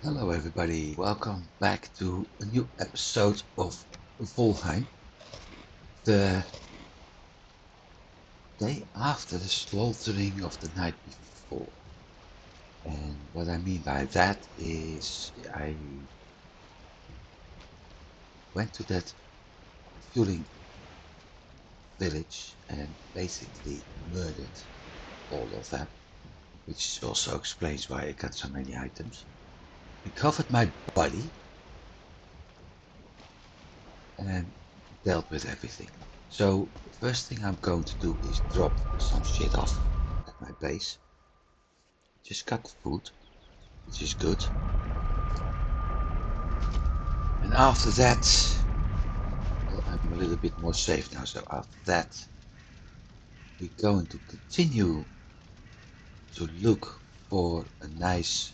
Hello everybody, welcome back to a new episode of Valheim, the day after the slaughtering of the night before. And what I mean by that is I went to that fueling village and basically murdered all of them, which also explains why I got so many items. Recovered my body and dealt with everything. So first thing I'm going to do is drop some shit off at my base. Just got the food, which is good. And after that, well, I'm a little bit more safe now. So after that, we're going to continue to look for a nice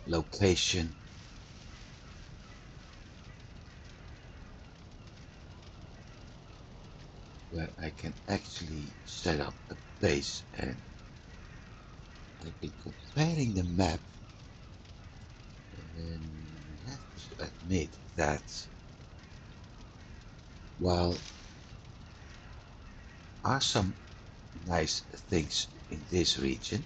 location where I can actually set up a base. And I've been comparing the map, and I have to admit that while are some nice things in this region,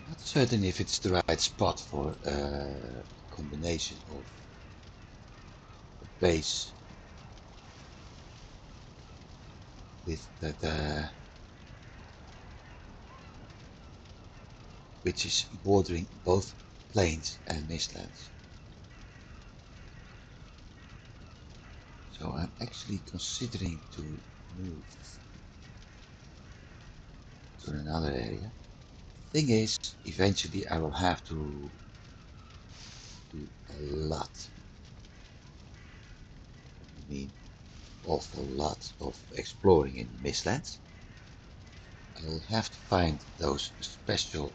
not certain if it's the right spot for a combination of a base with that which is bordering both plains and mistlands. So I'm actually considering to move to another area. Thing is, eventually I will have to do a lot. I mean, awful lot of exploring in the mistlands. I will have to find those special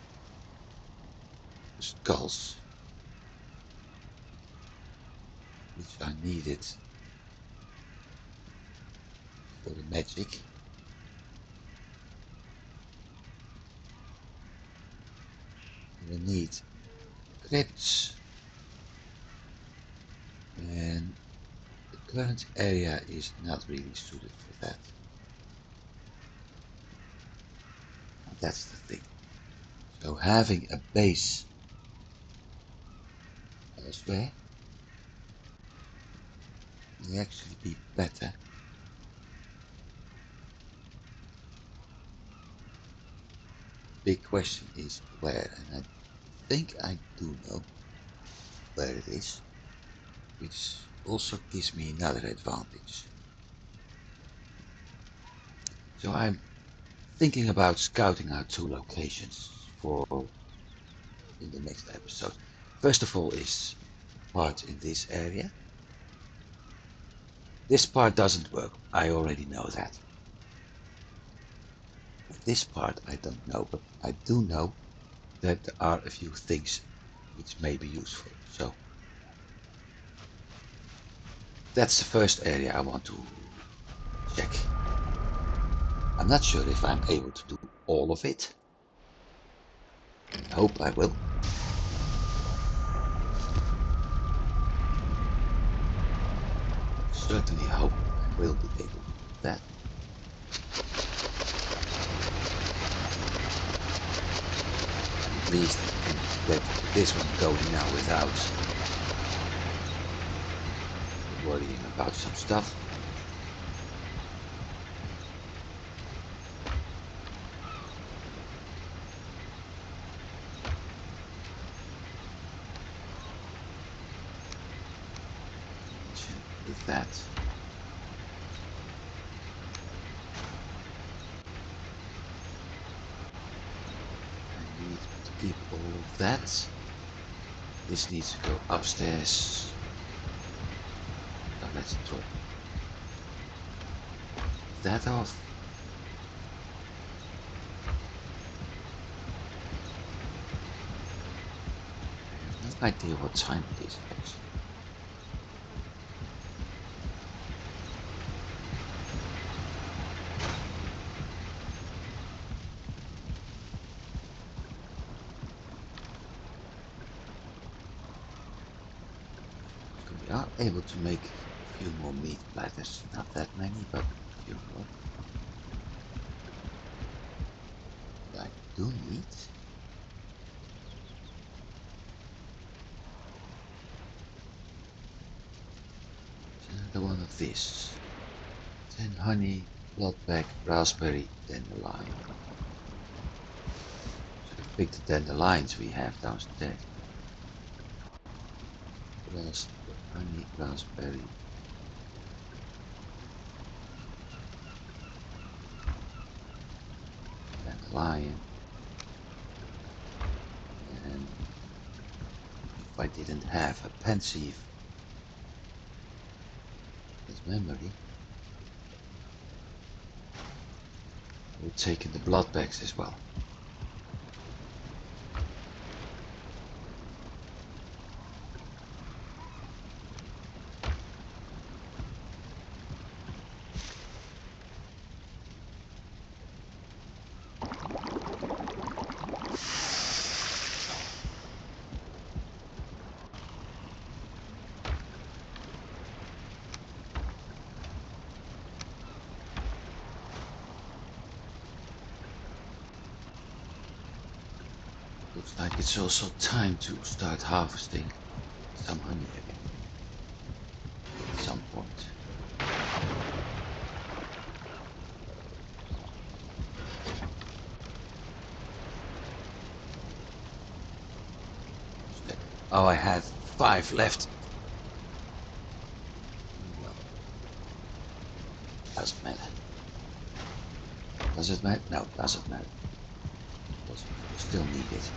skulls which are needed for the magic. I will need crypts, and the current area is not really suited for that. And that's the thing. So having a base elsewhere may actually be better. Big question is where, and I think I do know where it is, which also gives me another advantage. So I'm thinking about scouting out two locations for in the next episode. First of all is part in this area. This part doesn't work, I already know that. This part I don't know, but I do know that there are a few things which may be useful. So that's the first area I want to check. I'm not sure if I'm able to do all of it. I hope I will. Certainly hope I will be able to do that. At least I can get this one going now without worrying about some stuff. With that. I need to keep all of that. This needs to go upstairs. So let's drop that off. I have no idea what time it is actually. We are able to make a few more meat platters. Not that many, but a few more. What I do need is another one of this. 10 honey, bloodbag, raspberry, dandelion. Should have picked the dandelions we have downstairs. Honey, raspberry. Dandelion. And if I didn't have a pensieve as memory, I would take in the blood bags as well. Looks like it's also time to start harvesting some honey again at some point. Oh, I had 5 left. Well, doesn't matter. Does it matter? No, doesn't matter. Because we still need it.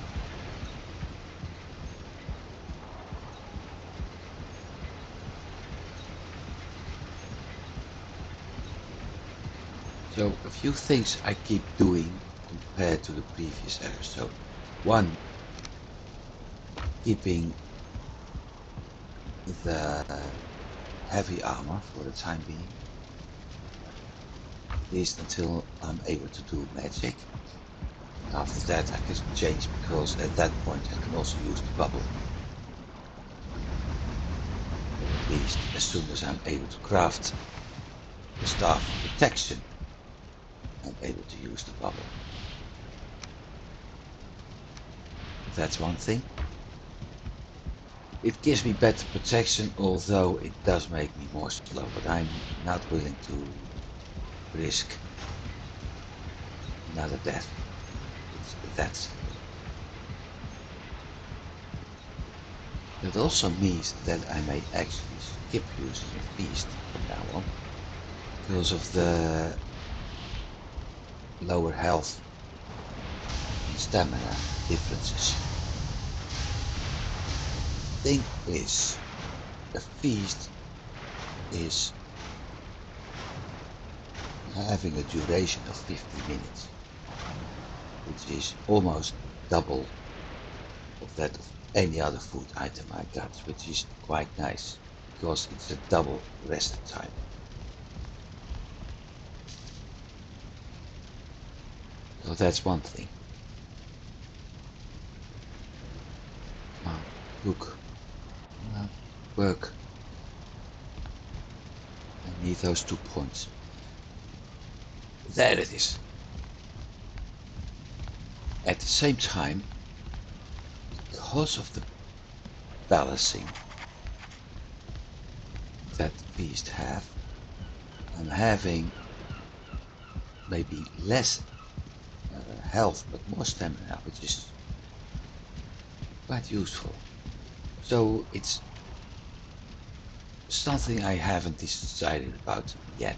So a few things I keep doing compared to the previous episode. One, keeping the heavy armor for the time being, at least until I'm able to do magic. After that I can change, because at that point I can also use the bubble. Or at least as soon as I'm able to craft the staff of protection, I'm able to use the bubble. That's one thing. It gives me better protection, although it does make me more slow, but I'm not willing to risk another death. It's that simple. That also means that I may actually skip using a feast from now on, because of the lower health and stamina differences. The thing is, a feast is having a duration of 50 minutes, which is almost double of that of any other food item I got, which is quite nice, because it's a double rest time. So that's one thing. Cook. Work. I need those 2 points. There it is. At the same time, because of the balancing that beasts have, I'm having maybe less health but more stamina, which is quite useful. So it's something I haven't decided about yet.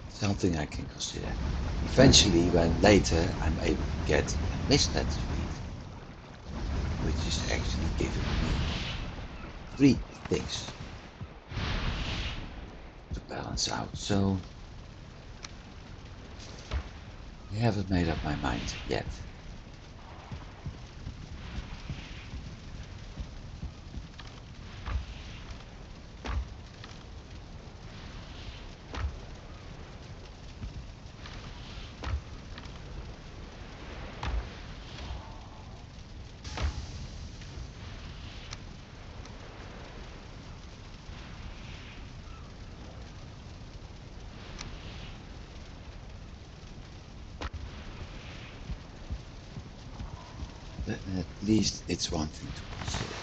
Something I can consider. Eventually, when later I'm able to get a mistlands feed, which is actually giving me 3 things to balance out. So I haven't made up my mind yet. at least it's one thing to consider.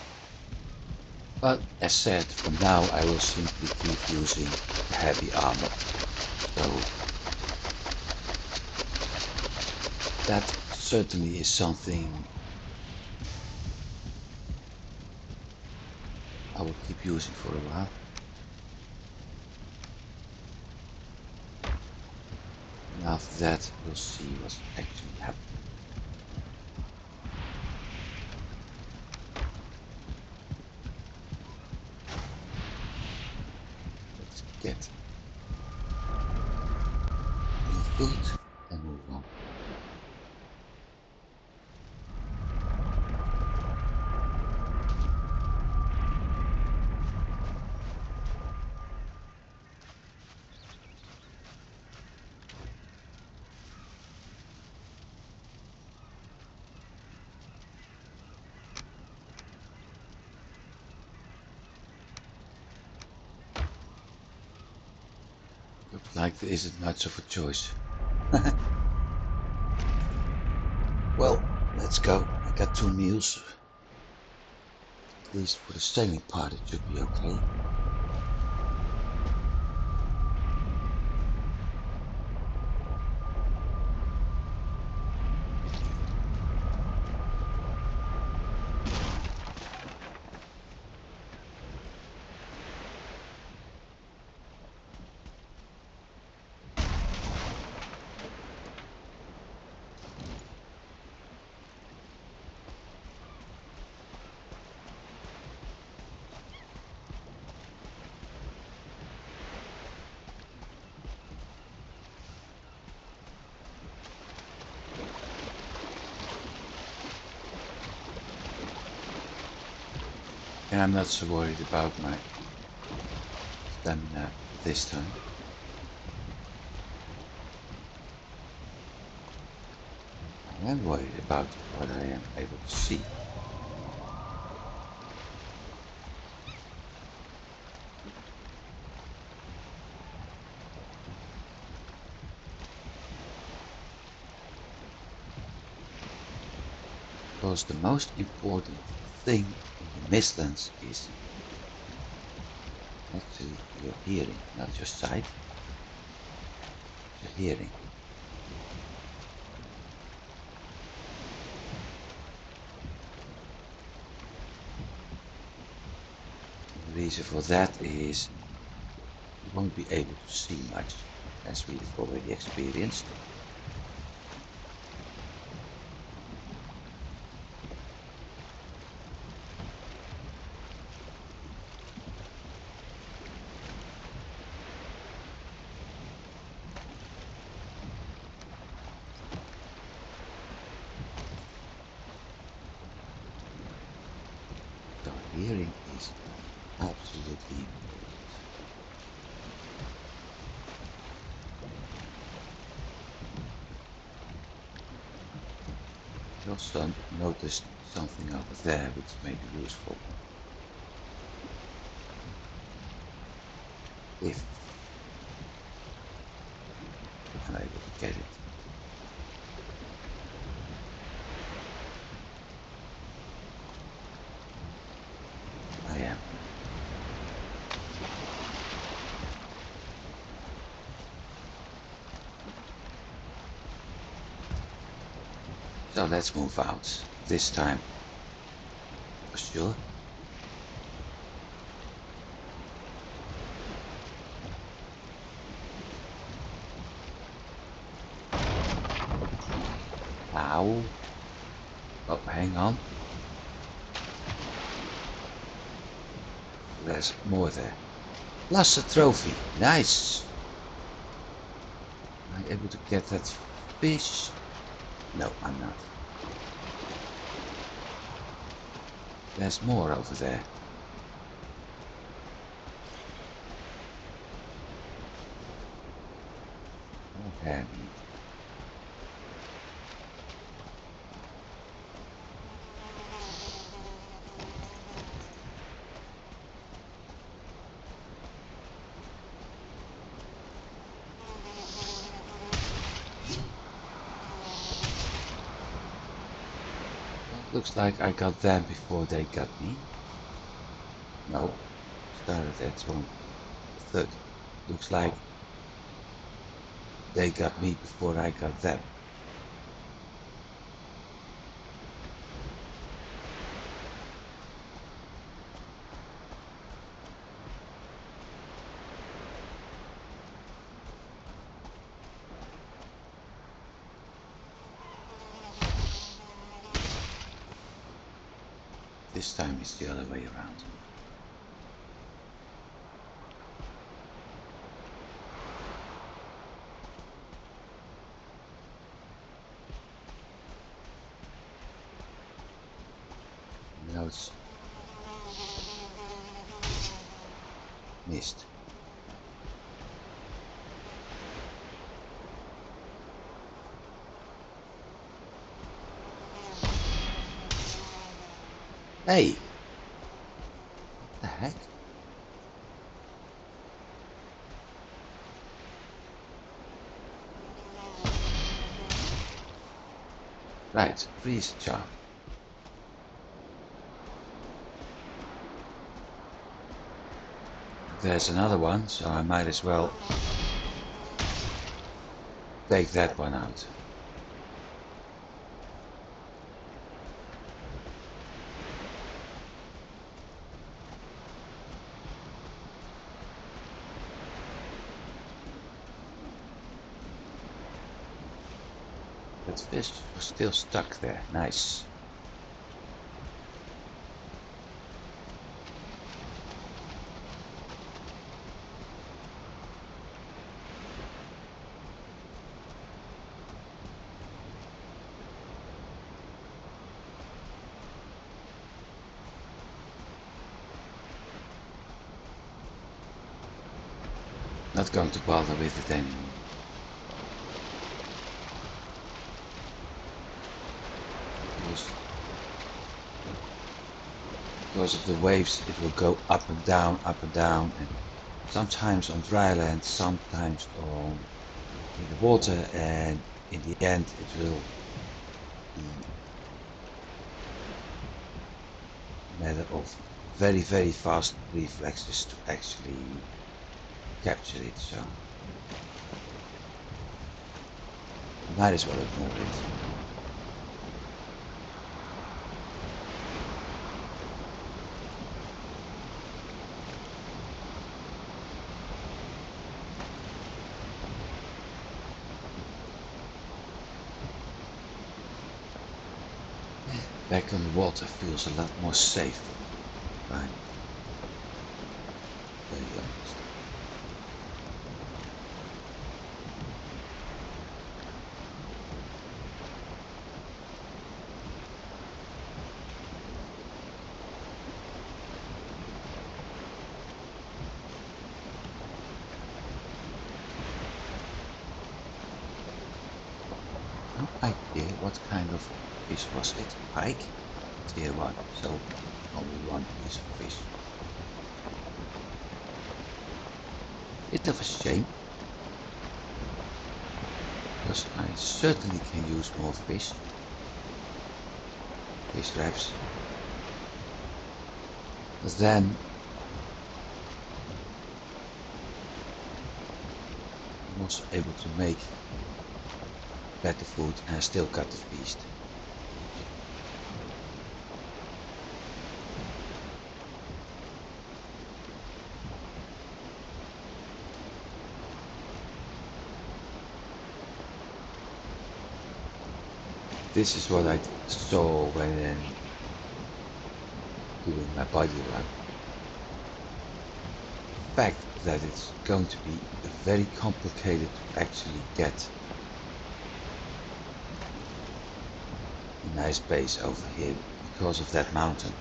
But as said, for now I will simply keep using heavy armor. So that certainly is something I will keep using for a while. And after that we'll see what's actually happening. Let's get more food and move on. Looks like there isn't much of a choice. Well, let's go. I got 2 meals. At least for the sailing part it should be okay. And I'm not so worried about my stamina this time. I am worried about what I am able to see. Because the most important thing in the mistlands is actually your hearing, not your sight, your hearing. The reason for that is you won't be able to see much, as we've already experienced. So hearing is absolutely important. I also noticed something over there which may be useful. If I'm able to get it. I am. So let's move out, this time, for sure. Ow. Oh, hang on. There's more there. Plus a trophy. Nice. Am I able to get that fish? No, I'm not. There's more over there. Okay. Looks like I got them before they got me. No, started at 1:30. Looks like they got me before I got them. This time it's the other way around. Now it's missed. Hey! What the heck? Right, freeze charm. There's another one, so I might as well take that one out. That fish was still stuck there. Nice. Not going to bother with it anymore. Because of the waves, it will go up and down, and sometimes on dry land, sometimes on in the water, and in the end it will be a matter of very, very fast reflexes to actually capture it, so might as well ignore it. Back on the water feels a lot more safe. I'm very honest. No idea what kind of fish was it. Pike? Tier 1, so only one piece of fish. Bit of a shame, because I certainly can use more fish traps. But then I'm also able to make better food and still cut the feast. This is what I saw when doing my body run. The fact that it's going to be very complicated to actually get a nice base over here because of that mountain.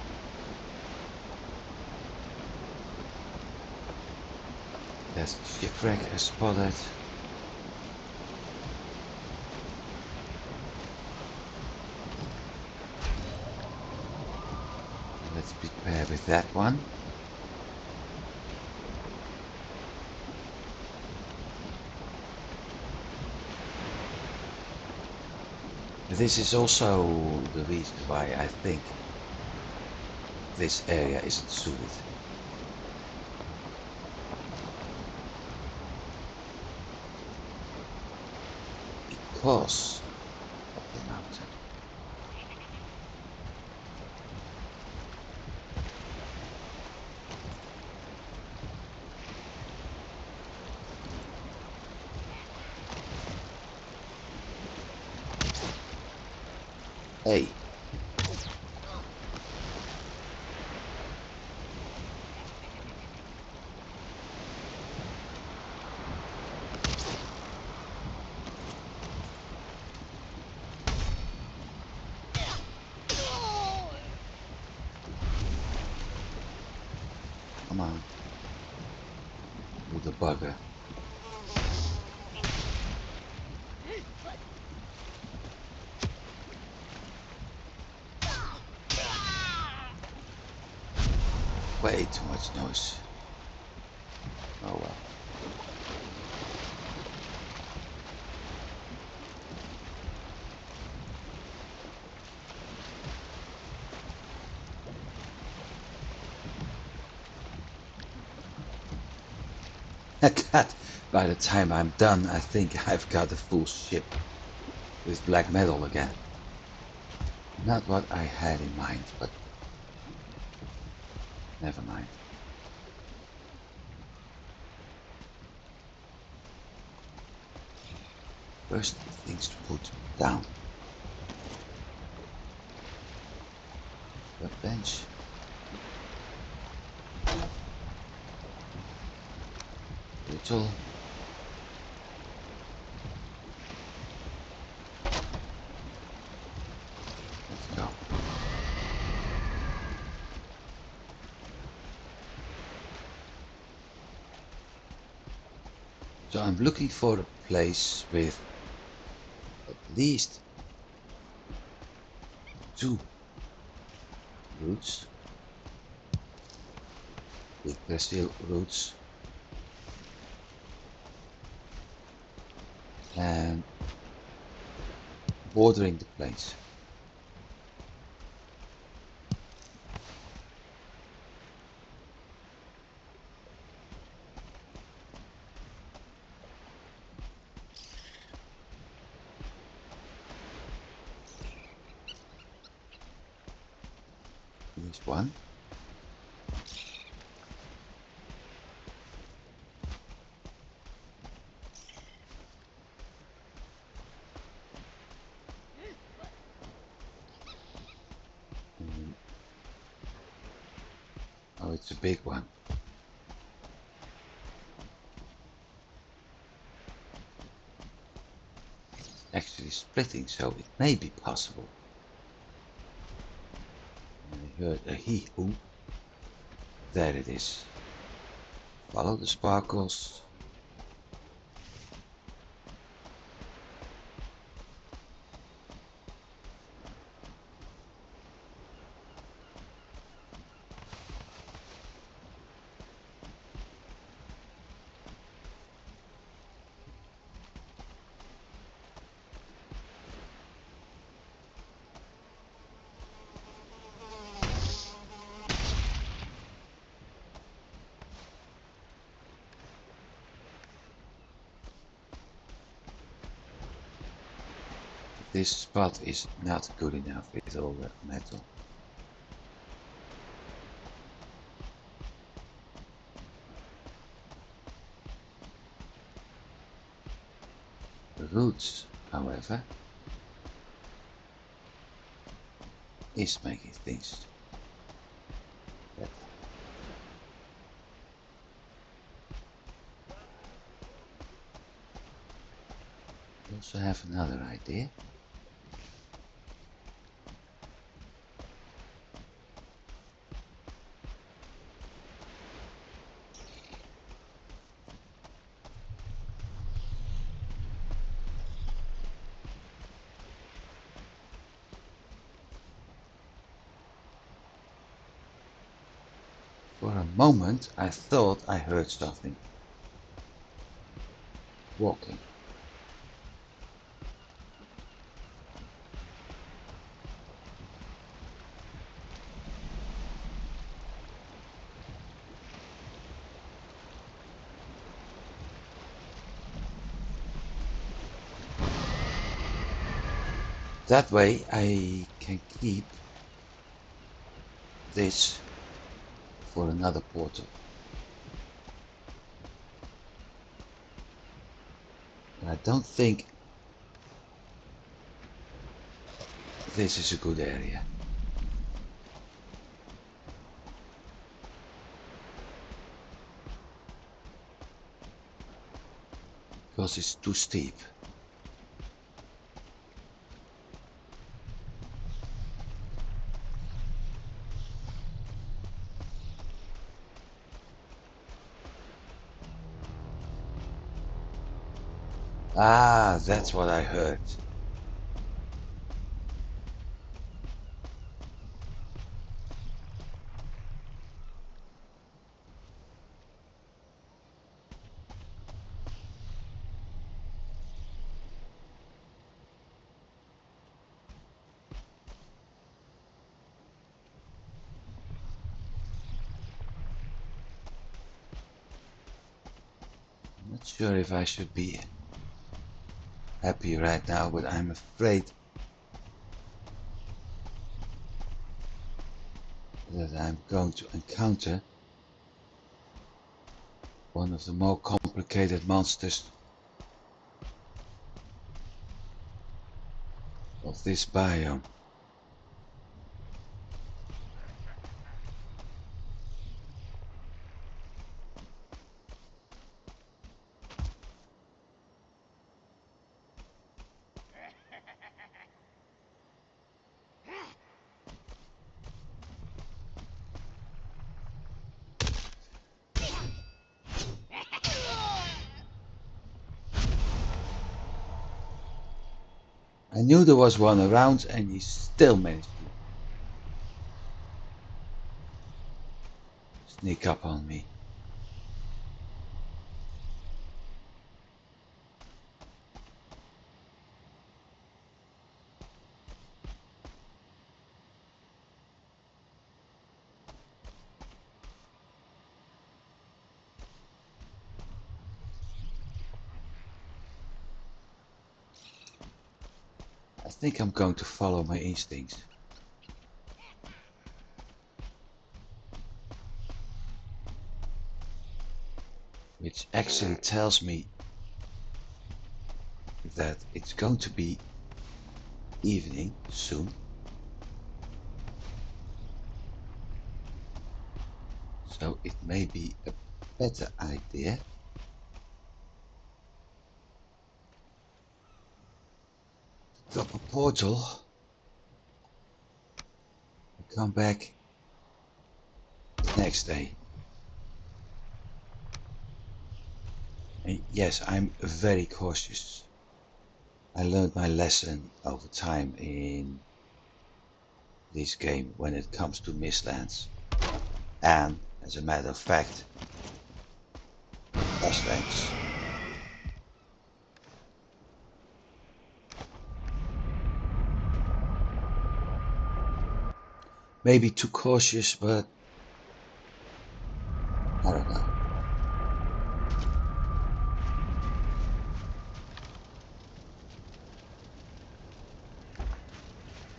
There's a shipwreck I spotted. Let's prepare with that one. This is also the reason why I think this area isn't suited. Because of the mountain. Hey. Come on. With the bugger. Way too much noise. Oh well. God, by the time I'm done, I think I've got a full ship with black metal again. Not what I had in mind, but never mind. First things to put down. The bench. Little. Let's go. So I'm looking for a place with at least 2 roots. Big steel roots. And bordering the plains. Here's one. Oh, it's a big one. Actually splitting, so it may be possible. I heard a hee-hoo. There it is. Follow the sparkles. This spot is not good enough with all the metal. The roots, however, is making things better. I also have another idea. For a moment I thought I heard something walking. That way I can keep this for another portal. And I don't think this is a good area. Because it's too steep. Ah, that's what I heard. I'm not sure if I should be happy right now, but I'm afraid that I'm going to encounter one of the more complicated monsters of this biome. I knew there was one around and he still managed to sneak up on me. I think I'm going to follow my instincts. Which actually tells me that it's going to be evening soon. So it may be a better idea to drop a portal and come back the next day. And yes, I'm very cautious. I learned my lesson over time in this game when it comes to mistlands. And as a matter of fact, ashlands. Maybe too cautious, but I don't know.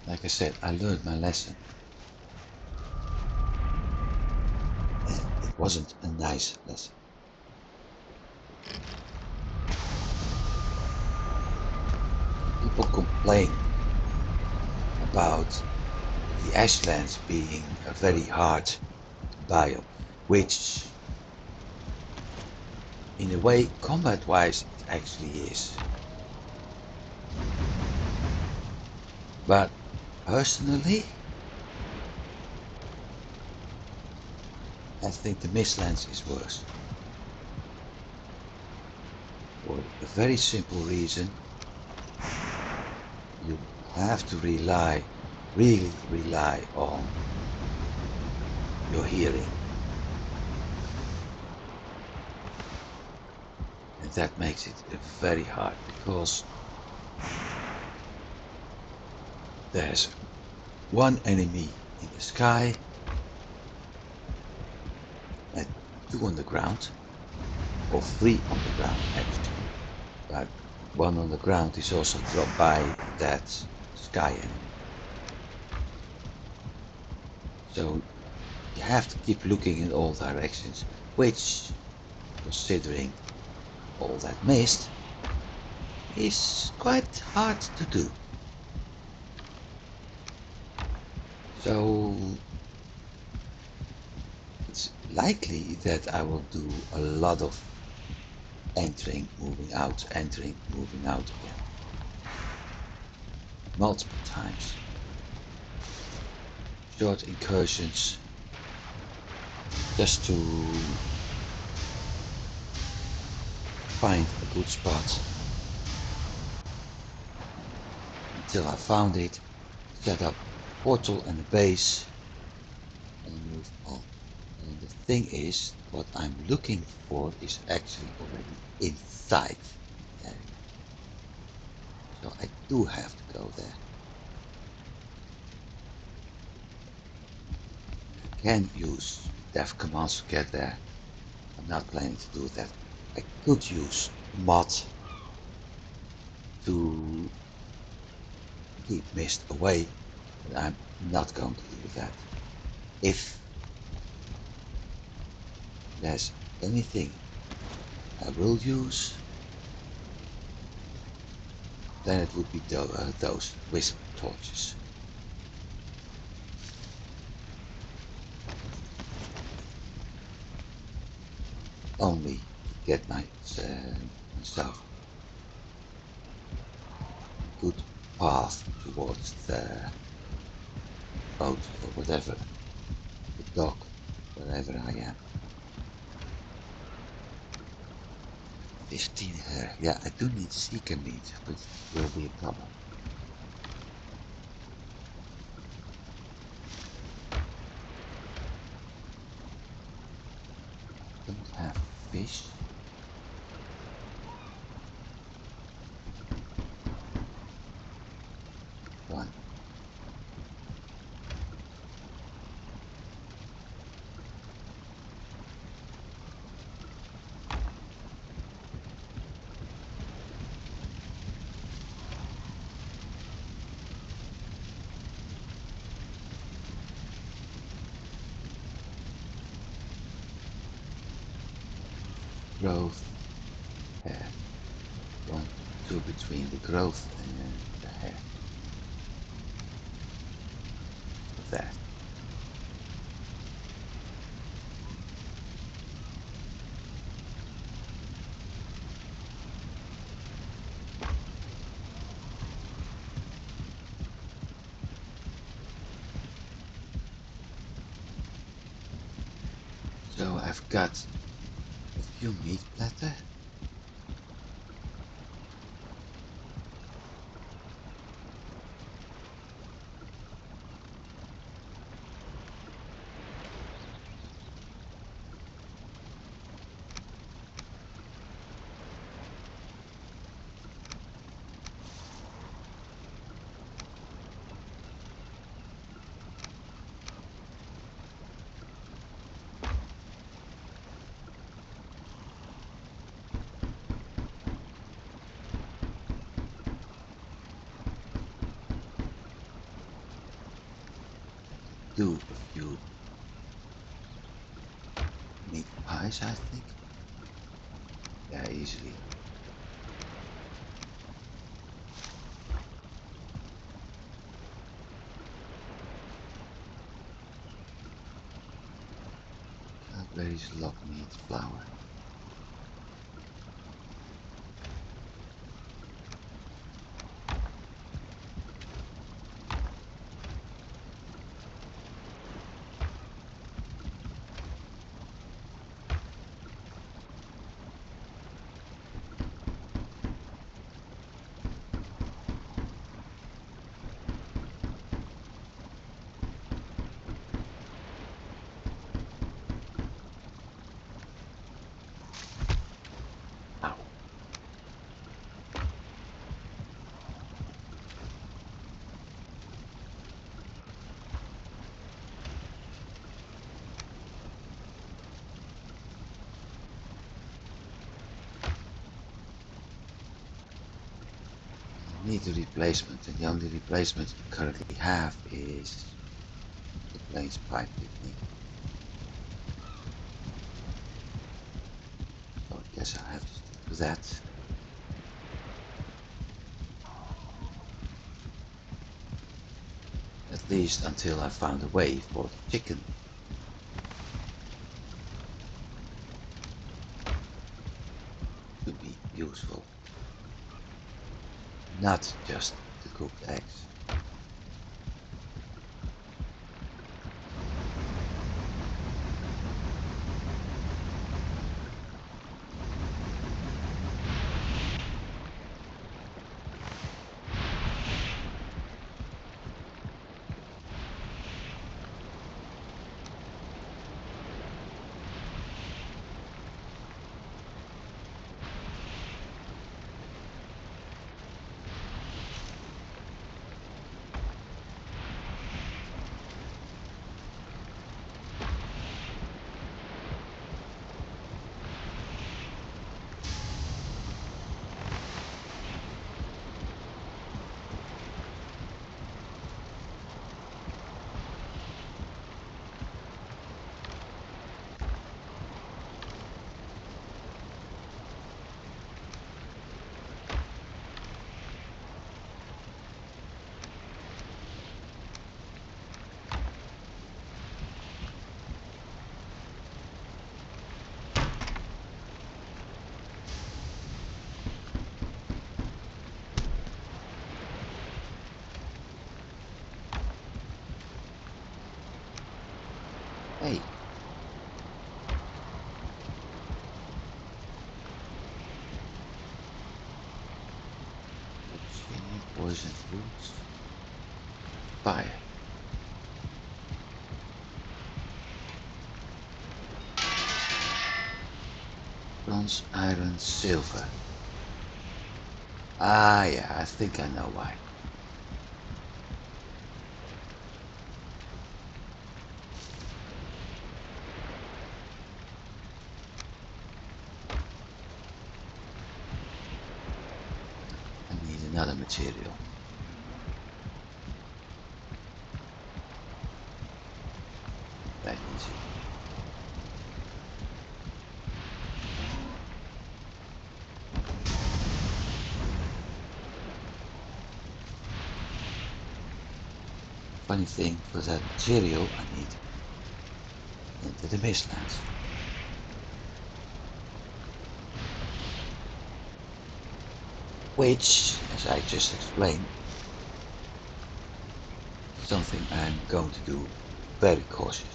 Like I said, I learned my lesson. And it wasn't a nice lesson. People complain about the ashlands being a very hard biome, which in a way, combat-wise, it actually is. But personally, I think the mistlands is worse. For a very simple reason, you have to really rely on your hearing. And that makes it very hard because there's one enemy in the sky and two on the ground, or three on the ground actually. But one on the ground is also dropped by that sky anymore. So you have to keep looking in all directions, which, considering all that mist, is quite hard to do. So it's likely that I will do a lot of entering, moving out again. Multiple times. Short incursions just to find a good spot until I found it, set up a portal and a base, and move on. And the thing is, what I'm looking for is actually already inside the area. So I do have to go there. I can use dev commands to get there. I'm not planning to do that. I could use mod to keep mist away, but I'm not going to do that. If there's anything I will use, then it would be those wisp torches. Only to get myself a good path towards the boat or whatever, the dock, wherever I am. 15 hair. Yeah, I do need seeker meat, but it will be a problem. Don't have fish. One. Growth, hair. 1, 2 between the growth and the hair. There. So I've got a few meat platter. Do a few meat pies, I think. Yeah, easily. Where is lock meat flour? need a replacement, and the only replacement I currently have is the plains pipe technique. So I guess I have to stick with that. At least until I found a way for the chicken to be useful. Not just the cooked eggs. Hey. Virginia poison roots. Fire. Bronze, iron, silver. Ah, yeah, I think I know why. I need another material. That easy. Funny thing, for that material I need into the mistlands. Which, as I just explained, is something I'm going to do very cautiously.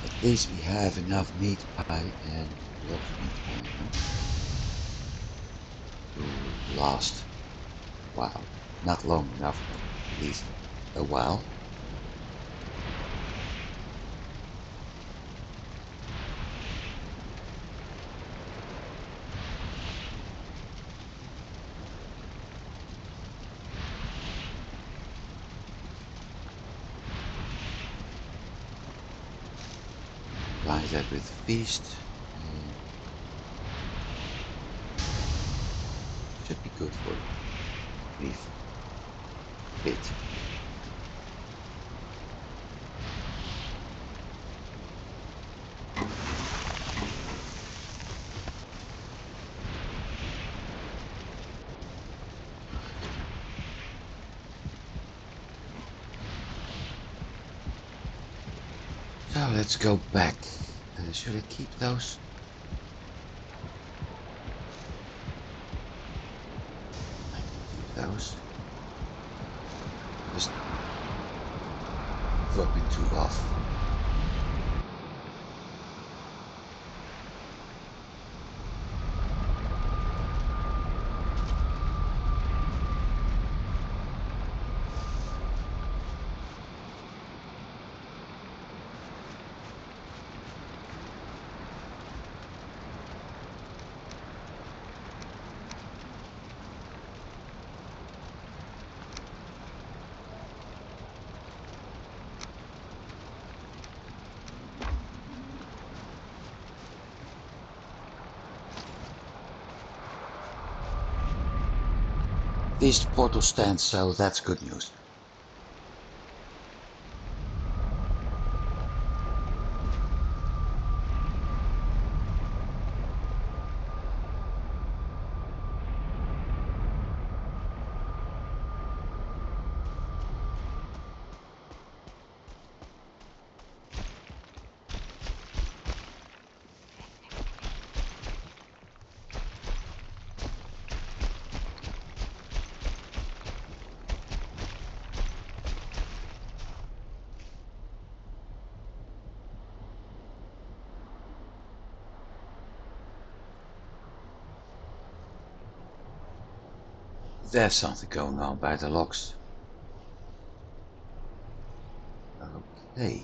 At least we have enough meat pie and lots of meat pie to last a while. Not long enough, but at least a while. Apply that with feast. Should be good for beef. Bit. So let's go back. Should I keep those? I can keep those. Just dropping two off. east portal stands, so that's good news. There's something going on by the locks. Okay.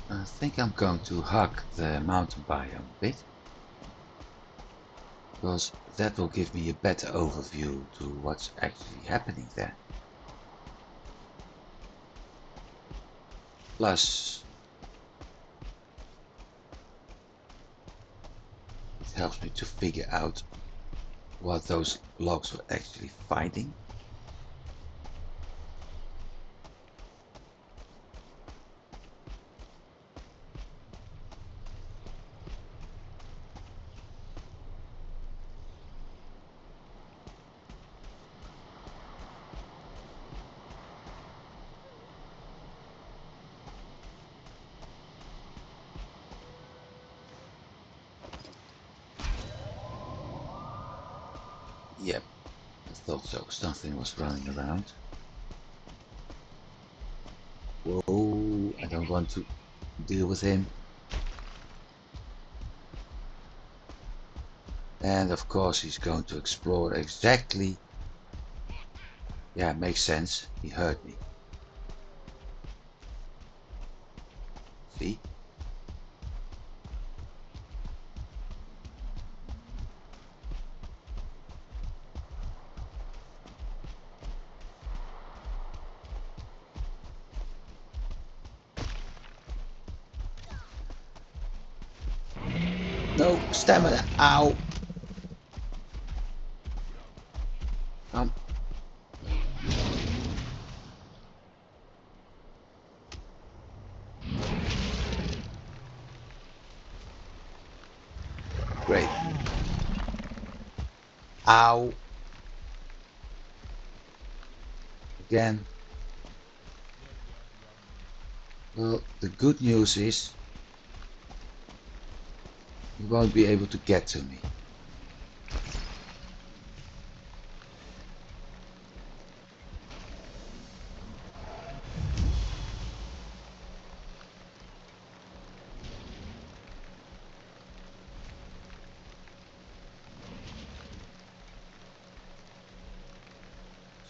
I think I'm going to hug the mountain biome a bit, because that will give me a better overview to what's actually happening there. Plus, it helps me to figure out what those logs were actually finding. Yep, I thought so. Something was running around. Whoa, I don't want to deal with him. And of course he's going to explore exactly. Yeah, makes sense. He heard me. See? No, stamina. Ow. Um, great. Ow. Again. Well, the good news is he won't be able to get to me.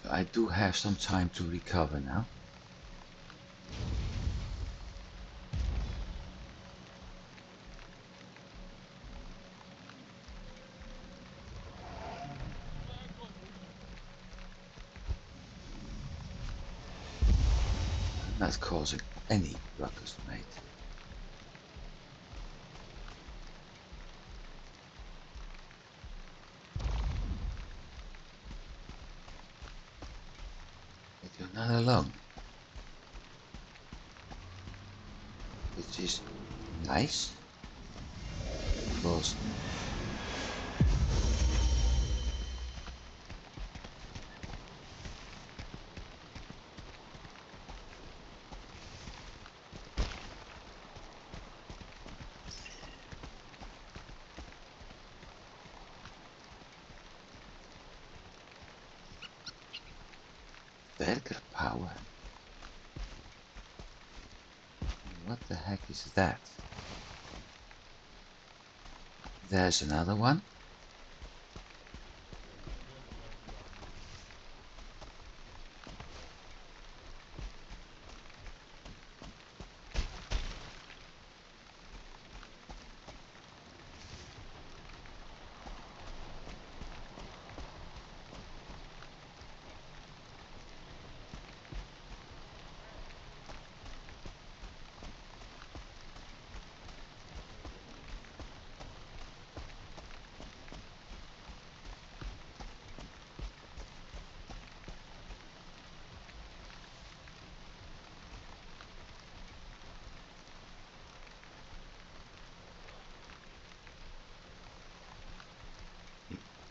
So I do have some time to recover now. I'm not causing any ruckus, mate. But you're not alone. Which is nice. Because Dvergr power. What the heck is that? There's another one.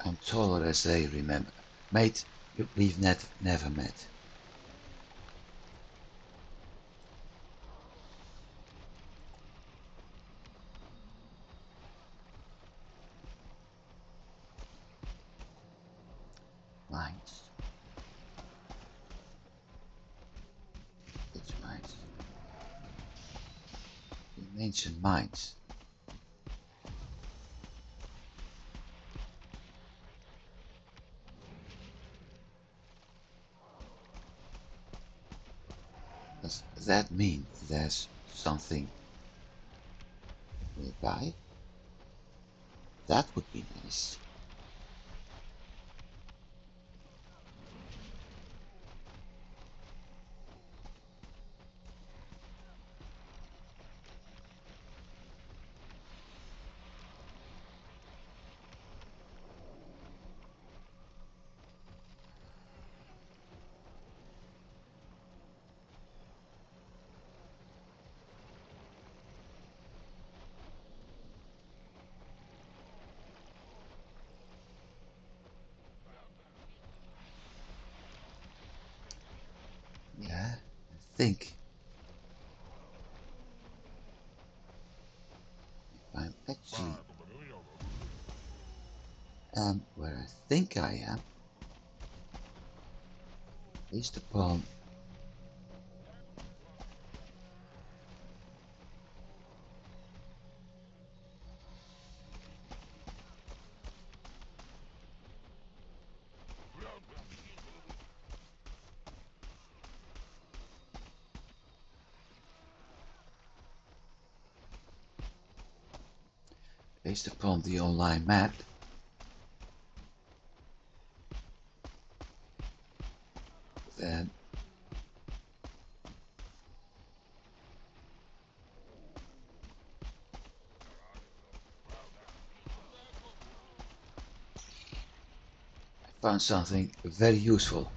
I'm taller as they remember. Mate, we've never met. Mines. Which mines? You mentioned mines. Does that mean there's something nearby? That would be nice. Yeah, I think if I'm actually where I think I am, based upon the online map, then I found something very useful.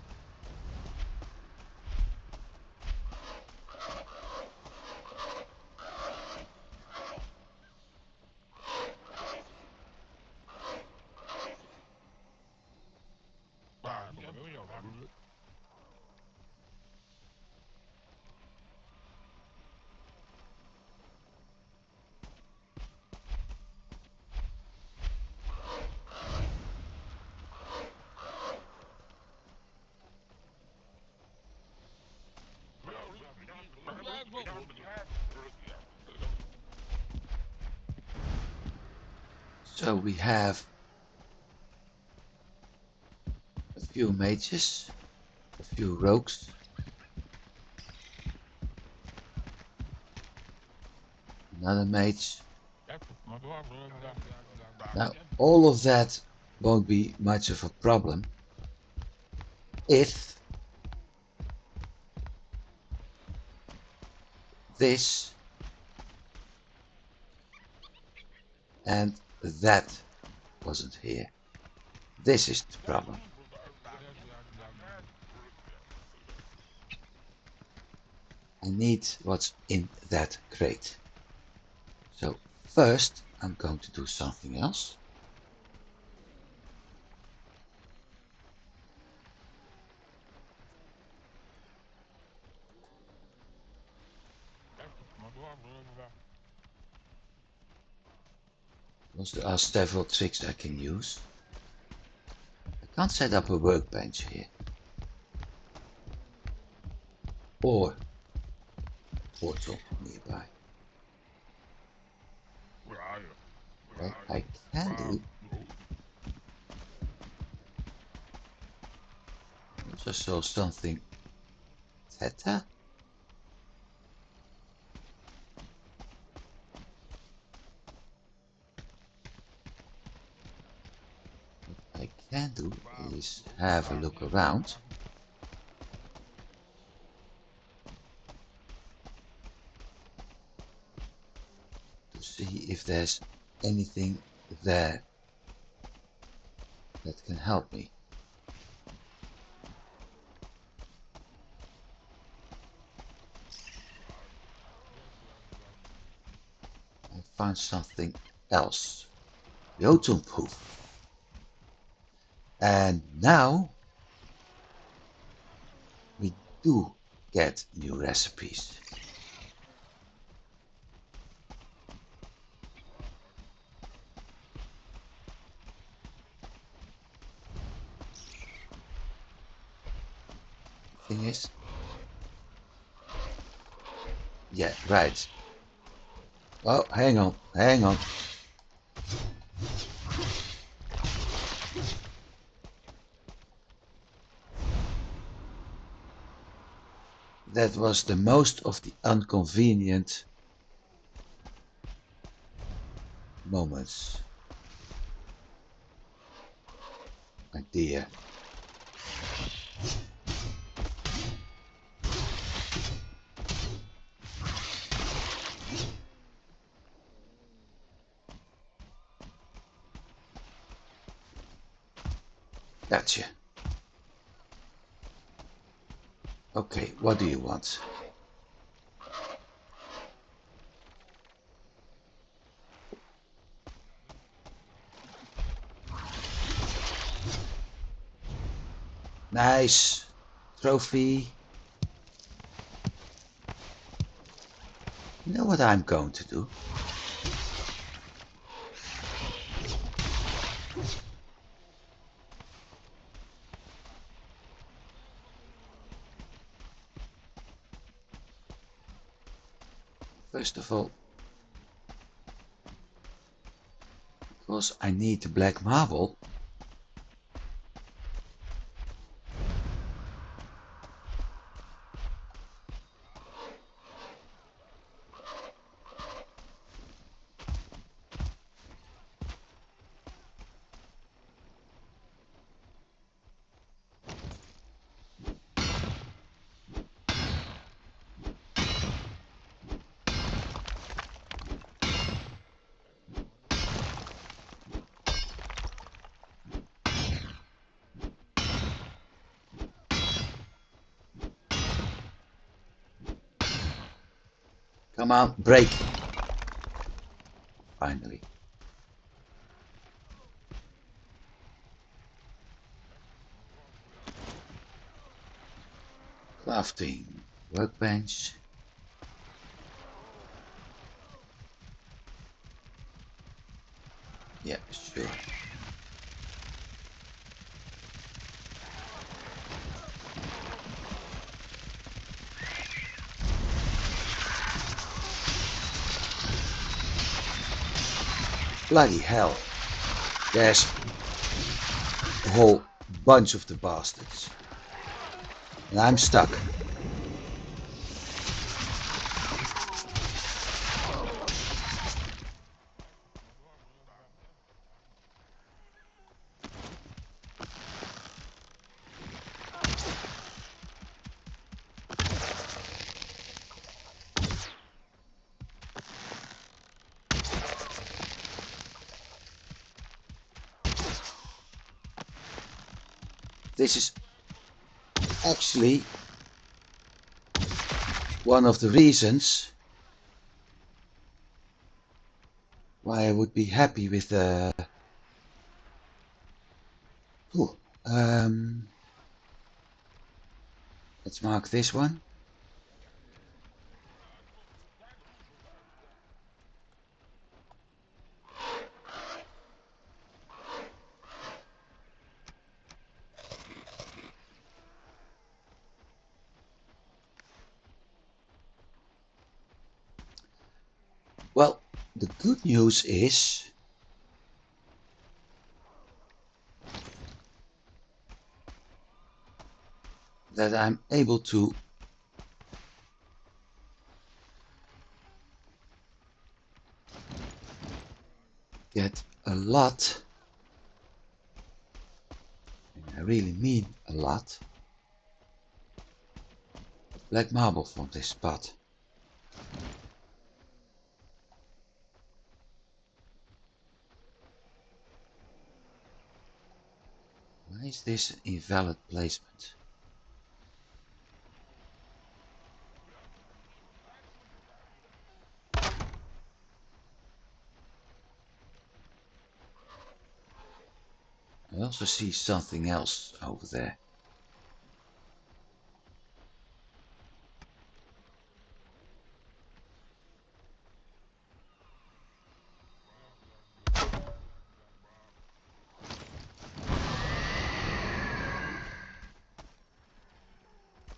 So we have a few mages, a few rogues, another mage. Now all of that won't be much of a problem if this and that wasn't here. This is the problem. I need what's in that crate. So first I'm going to do something else. There are several tricks I can use. I can't set up a workbench here. or portal nearby. Where are you? What I can do, I also saw something theta. What I can do is have a look around. To see if there's anything there that can help me. I found something else. Jotun proof. And now we do get new recipes. Thing is, yeah, right. Oh, hang on, hang on. That was the most of the inconvenient moments. My dear. Gotcha. Okay, what do you want? Nice. Trophy. You know what I'm going to do? First of all, because I need the black marble, come on, break. Finally. Crafting. Workbench. Yeah, sure. Bloody hell. There's a whole bunch of the bastards. And I'm stuck. This is actually one of the reasons why I would be happy with ooh, let's mark this one. the good news is that I'm able to get a lot, and I really mean a lot, of black marble from this spot. Why is this an invalid placement? I also see something else over there.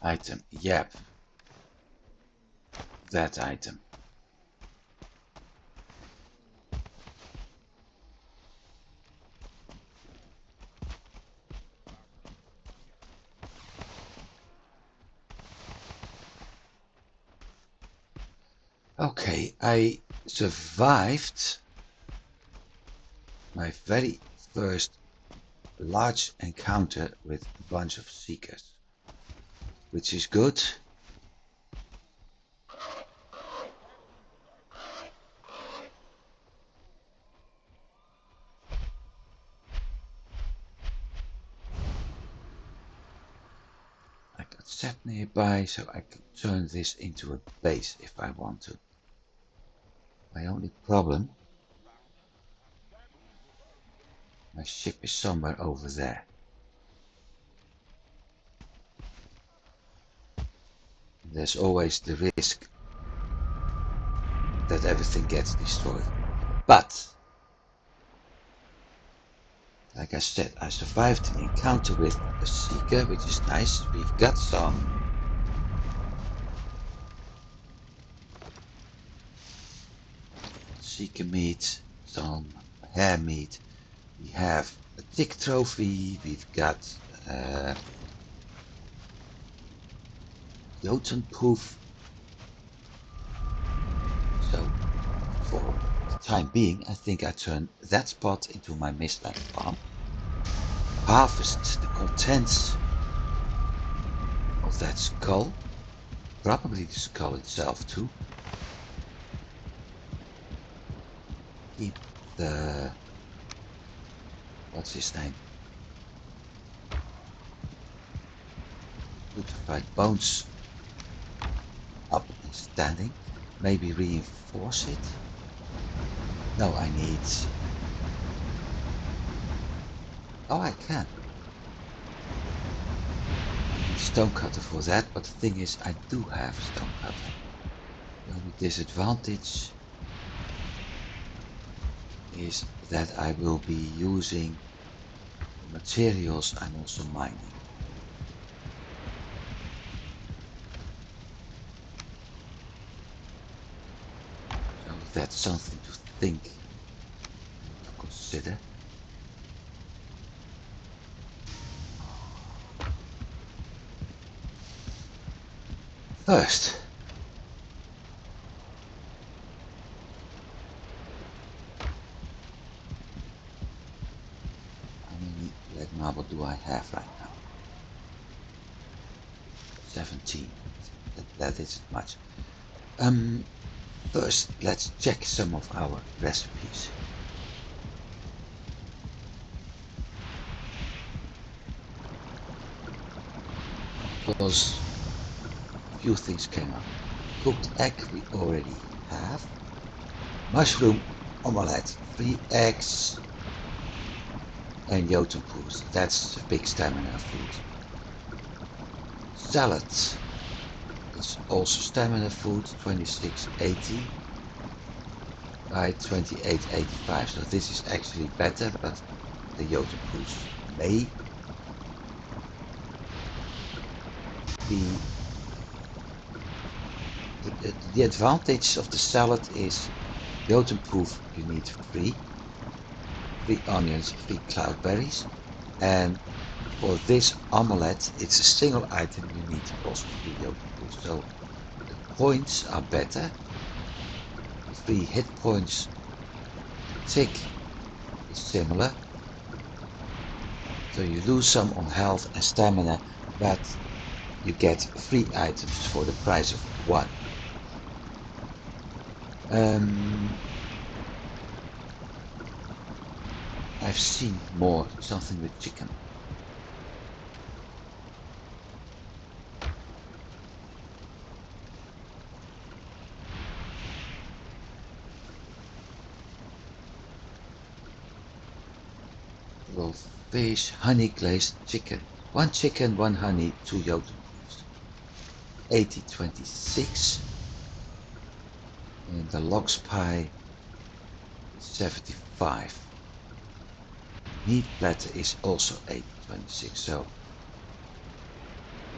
Item, yep. That item. Okay, I survived my very first large encounter with a bunch of seekers, which is good. I got set nearby, so I can turn this into a base if I want to. My only problem, my ship is somewhere over there. There's always the risk that everything gets destroyed. But, like I said, I survived an encounter with a seeker, which is nice. We've got some seeker meat, some hare meat. We have a tick trophy. We've got Jotun proof. So, for the time being, I think I turn that spot into my mistland farm. Harvest the contents of that skull, probably the skull itself too. Keep the, what's his name, petrified bones up and standing. Maybe reinforce it. No, I need, oh, I can. Stonecutter for that, but the thing is, I do have stonecutter. The only disadvantage is that I will be using the materials I'm also mining. So that's something to think, to consider. First, how many black marble do I have right now? 17. That isn't much. First, let's check some of our recipes. Because a few things came up. Cooked egg we already have. Mushroom omelette, 3 eggs, and Jotun poos. That's a big stamina food. Salad is also stamina food, 2680 by 2885. So this is actually better, but the Jotun poos may be. The advantage of the salad is Jotunproof you need 3 onions, 3 cloudberries, and for this amulet it's a single item, you need also 3 Jotunproof. So the points are better. The 3 hit points tick is similar. So you lose some on health and stamina, but you get 3 items for the price of 1. I've seen more, something with chicken. Raw fish, honey glazed chicken. 1 chicken, 1 honey, 2 Jotunproofs. 80-26. And the lox pie 75. Meat platter is also 80-26. So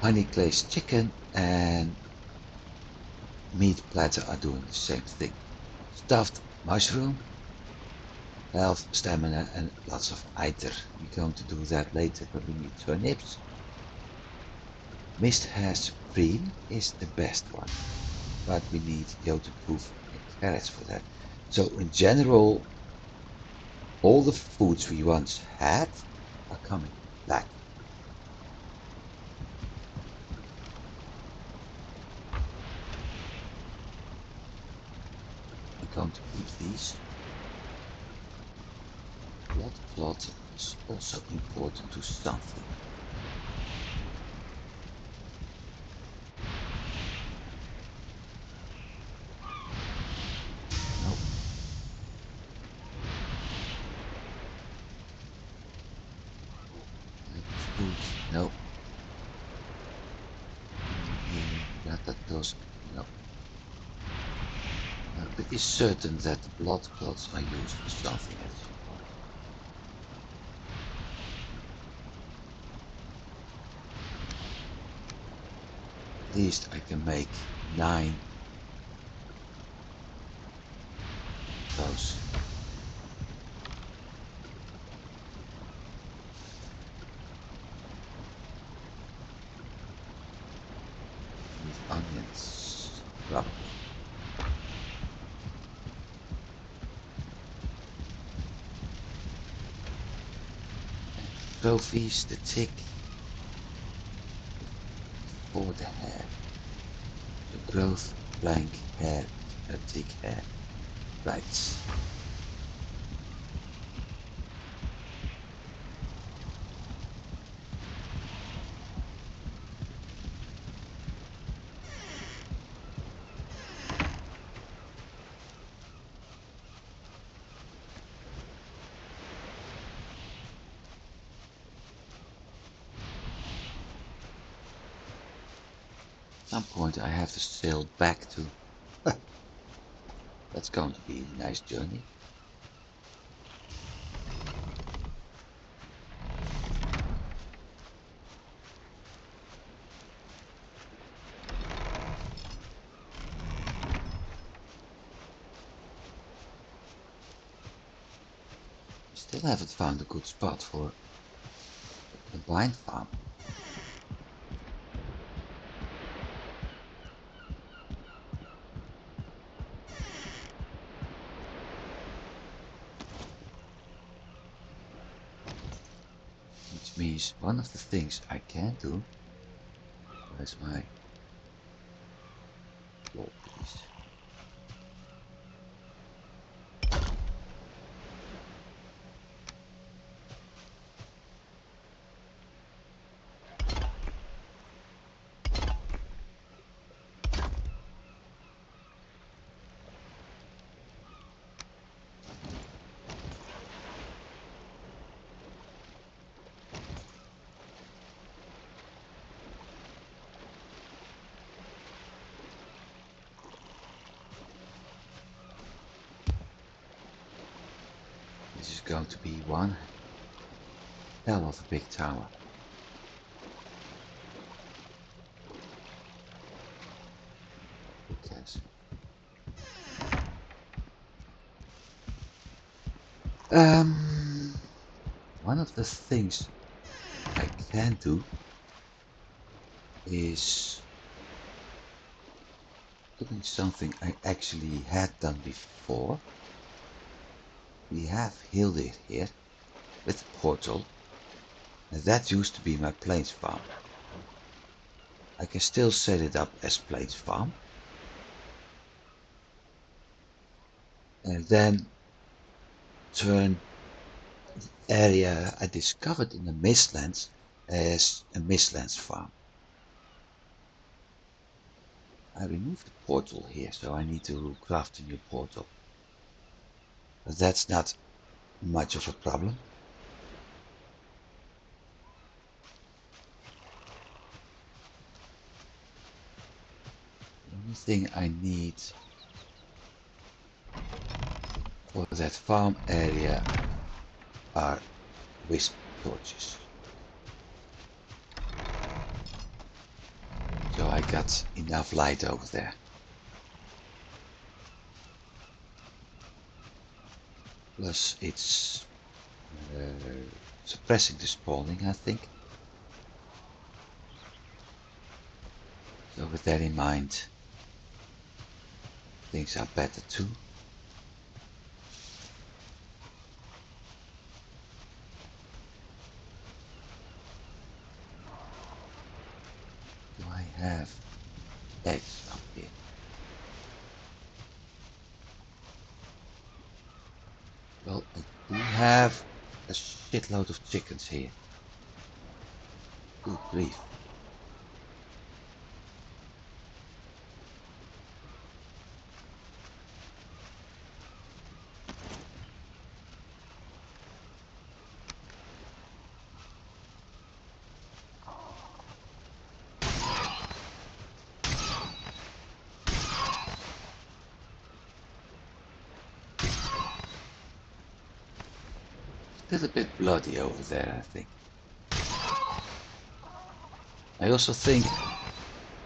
honey glazed chicken and meat platter are doing the same thing. Stuffed mushroom, health, stamina, and lots of either. We're going to do that later, but we need turnips. Mist hair supreme is the best one, but we need Jotunproof and carrots for that. So in general, all the foods we once had are coming back. I'm going to keep these. Blood clot is also important to something. Nope. Food, nope. Those, no. I'm pretty certain that the blood clots are used for something at some point. At least I can make 9 of those. With onions, probably. Trophies, the tick for the hair. The growth, blank, hair, a tick hair. Right. At some point I have to sail back to. That's going to be a nice journey. Still haven't found a good spot for a combined farm. Which means one of the things I can do. Where's my wall piece? This is going to be one hell of a big tower. Who cares? Um, One of the things I can do is doing something I actually had done before. We have healed it here with the portal, and that used to be my plains farm. I can still set it up as plains farm, and then turn the area I discovered in the mistlands as a mistlands farm. I removed the portal here, so I need to craft a new portal. But that's not much of a problem. The only thing I need for that farm area are wisp torches. So I got enough light over there. Plus it's suppressing the spawning, I think. So with that in mind, things are better too. Do I have eggs up here? Well, I do have a shitload of chickens here. Good grief. Still a bit bloody over there, I think. I also think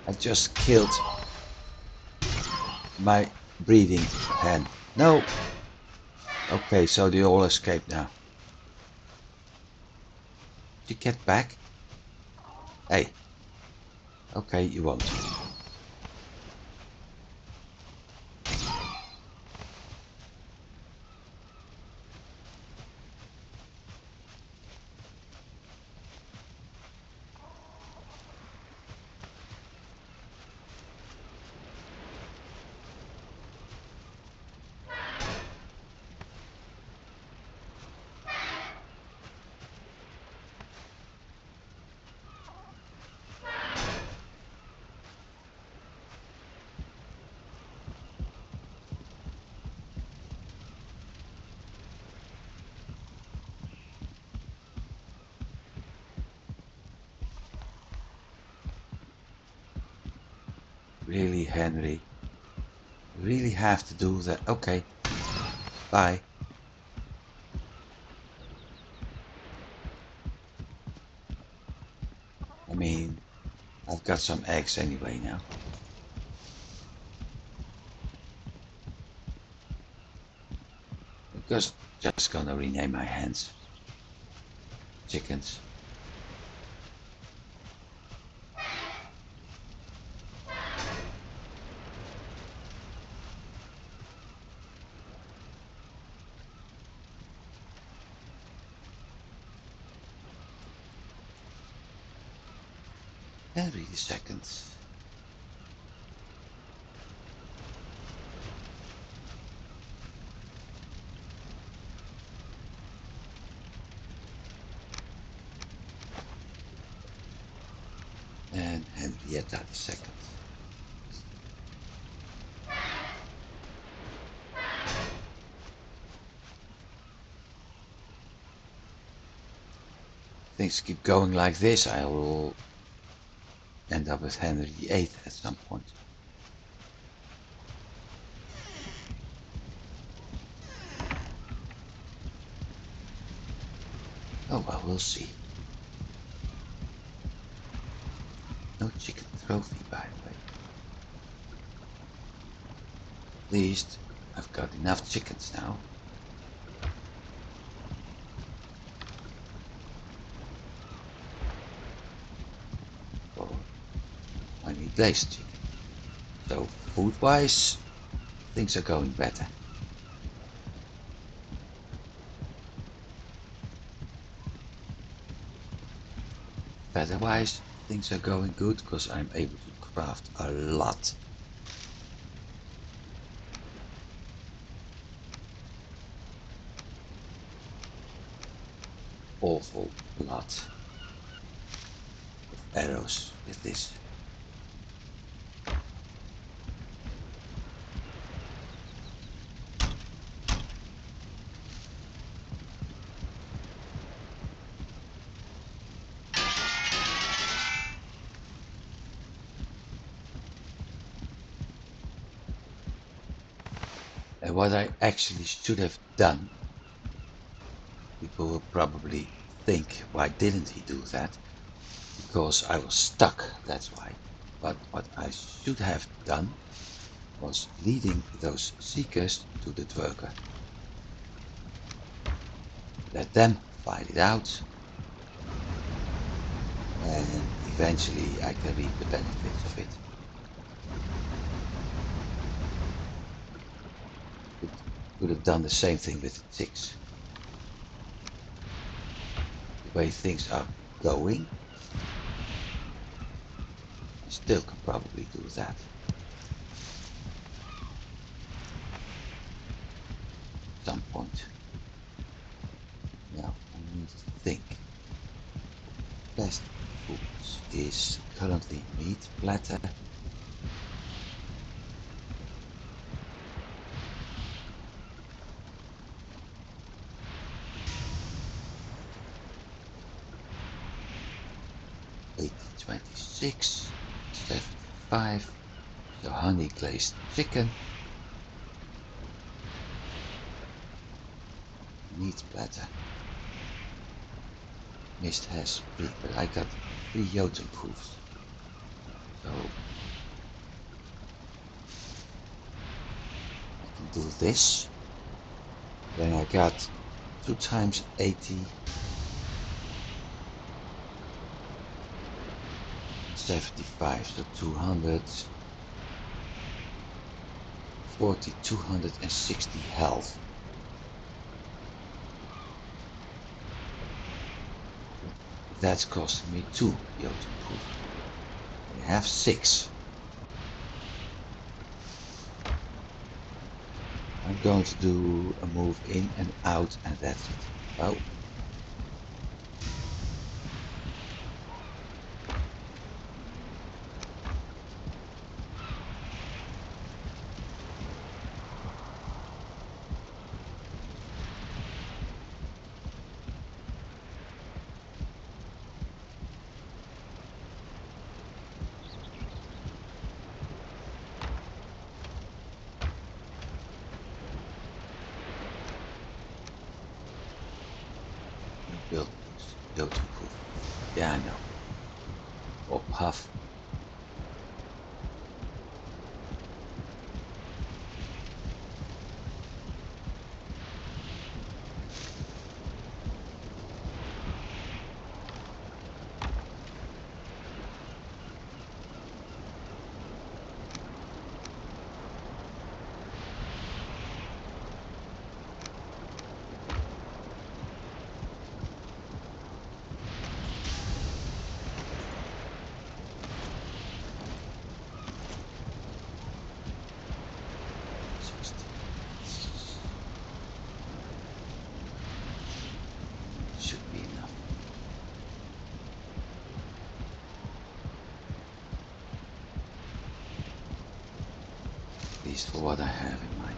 I just killed my breeding hen. No! Okay, so they all escaped now. Did you get back? Hey. Okay, you won't. Really, Henry? You really have to do that? Okay. Bye. I mean, I've got some eggs anyway now. I'm just gonna rename my hens chickens. Every second. And Henrietta the second. Things keep going like this, I will end up with Henry VIII at some point. Oh well, we'll see. No chicken trophy, by the way. At least I've got enough chickens now. glazed chicken. So food-wise, things are going better. Feather-wise, things are going good because I'm able to craft a lot. Awful lot of arrows with this. And what I actually should have done, people will probably think, why didn't he do that? Because I was stuck, that's why. But what I should have done was leading those seekers to the Dvergr. Let them fight it out, and eventually I can reap the benefits of it. Could have done the same thing with the ticks. The way things are going, I still can probably do that. At some point. Now I need to think. Best foods is currently meat platter. $18.26, 75. So honey glazed chicken. Meat platter. Mist has 3, but I got 3 Jotun proofs. So I can do this. Then I got 2 times 80. 75, so 240, 260 health. That's costing me 2 Jotun proof. I have 6. I'm going to do a move in and out, and that's it. Oh. Build Jotun proof. Yeah, I know. Or puff. Should be enough. At least for what I have in mind.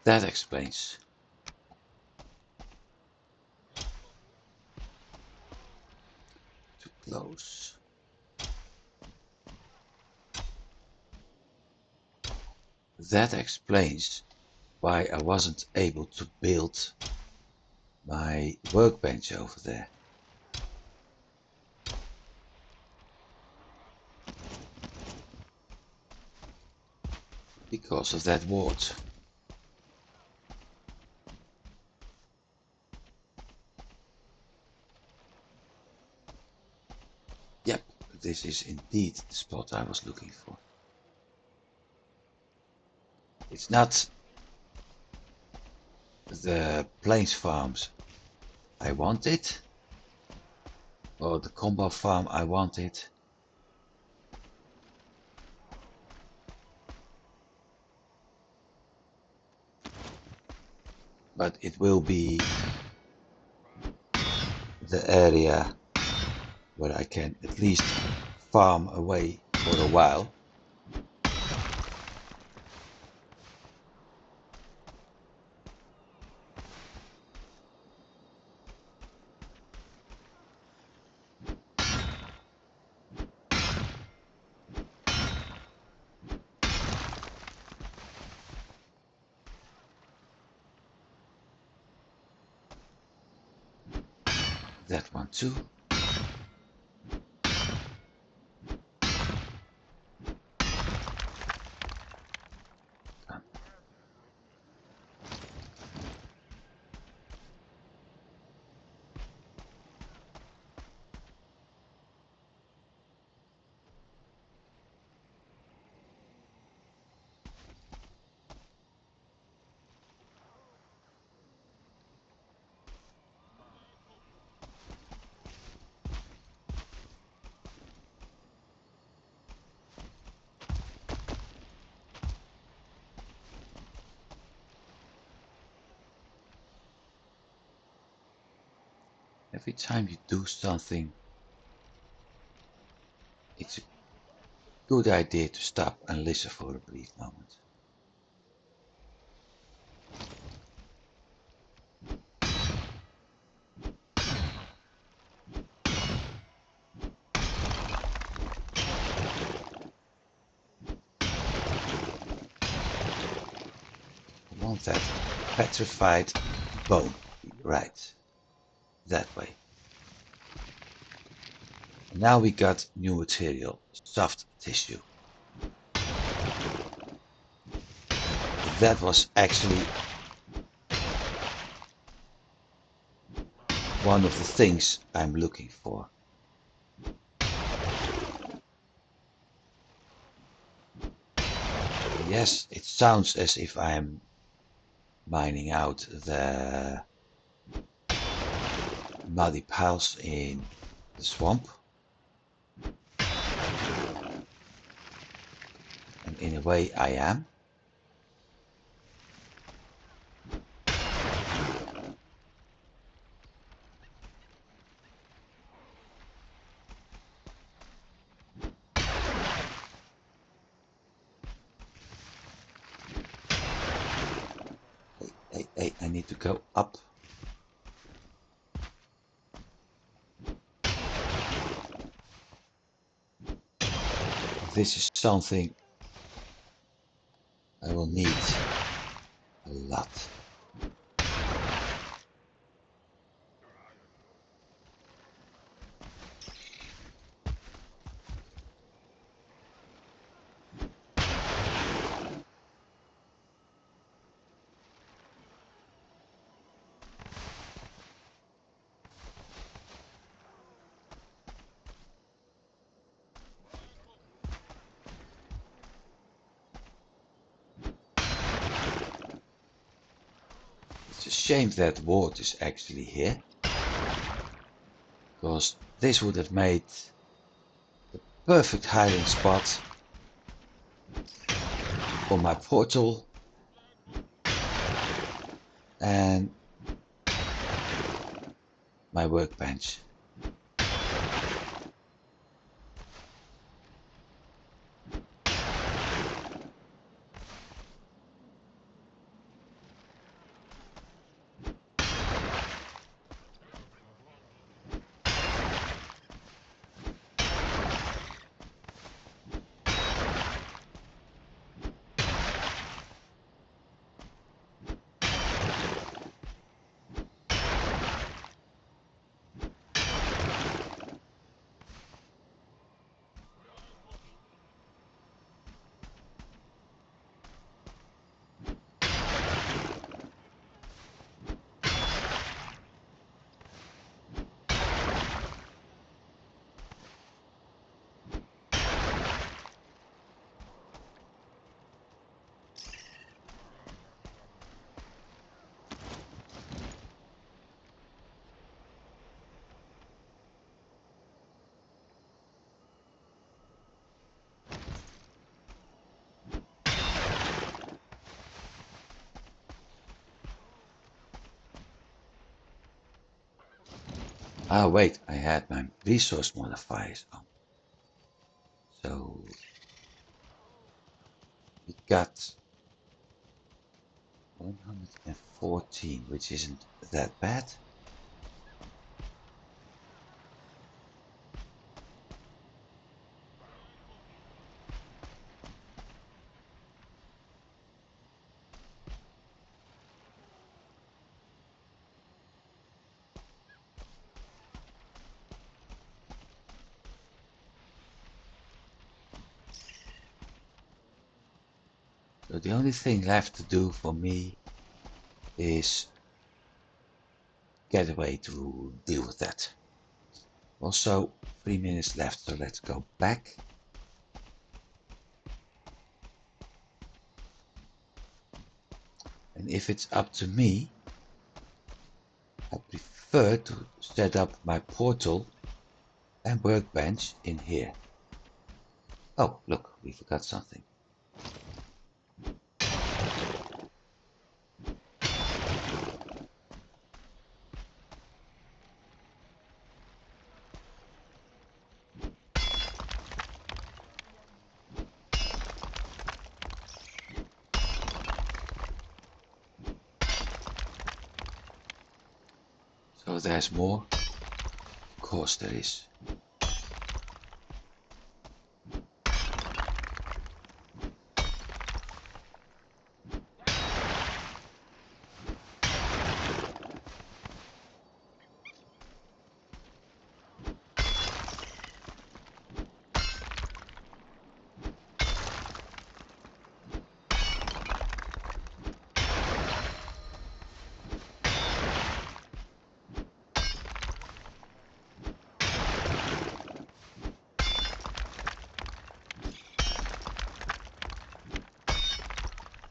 That explains. Too close. That explains why I wasn't able to build my workbench over there. Because of that ward. Yep, this is indeed the spot I was looking for. It's not the plains farms I wanted, or the combo farm I wanted. But it will be the area where I can at least farm away for a while. That one too. Come. Every time you do something, it's a good idea to stop and listen for a brief moment. I want that petrified bone, right, that way. And now we got new material, soft tissue. That was actually one of the things I'm looking for. Yes, it sounds as if I'm mining out the muddy piles in the swamp. And in a way I am. Hey, I need to go up. This is something I will need a lot. It's a shame that ward is actually here, because this would have made the perfect hiding spot for my portal and my workbench. Ah, wait, I had my resource modifiers on. So we got 114, which isn't that bad. So the only thing left to do for me is get away to deal with that. Also, 3 minutes left, so let's go back. And if it's up to me, I prefer to set up my portal and workbench in here. Oh, look, we forgot something. So there's more? Of course there is.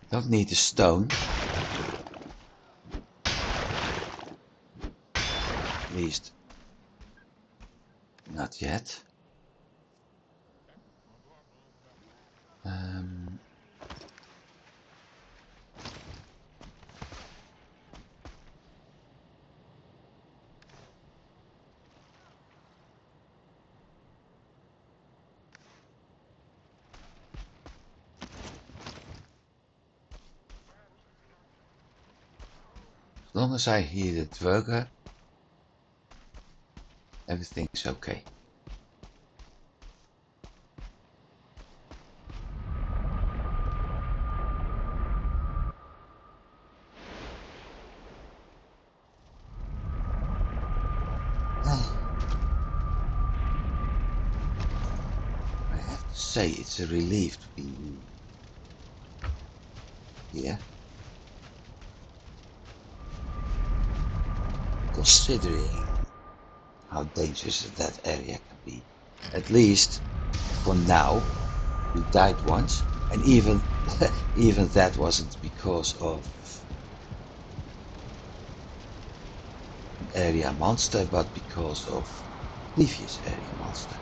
Don't need the stone. At least not yet. As long as I hear the Dvergr, everything's okay. I have to say it's a relief to be here. Considering how dangerous that area can be. At least for now, we died once, and even even that wasn't because of an area monster, but because of previous area monster.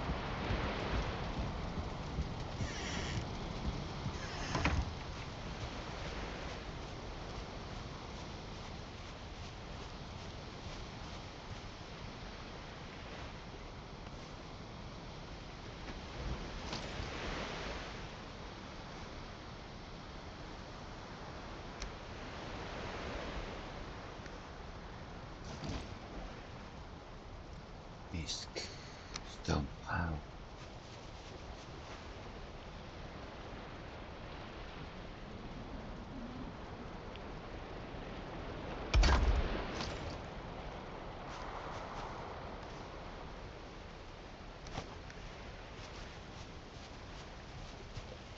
Stone pile.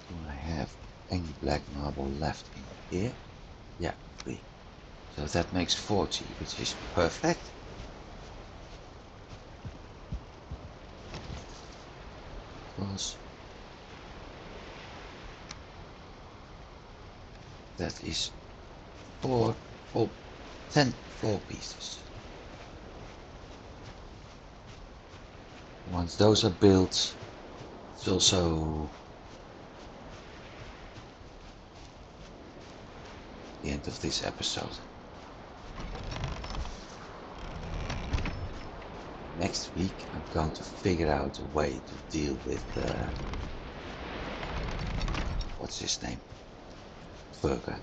Do I have any black marble left in here? Yeah, 3. So that makes 40, which is perfect. Because that is 10 4 pieces. Once those are built, it's also the end of this episode. Next week I'm going to figure out a way to deal with what's his name? Dvergr.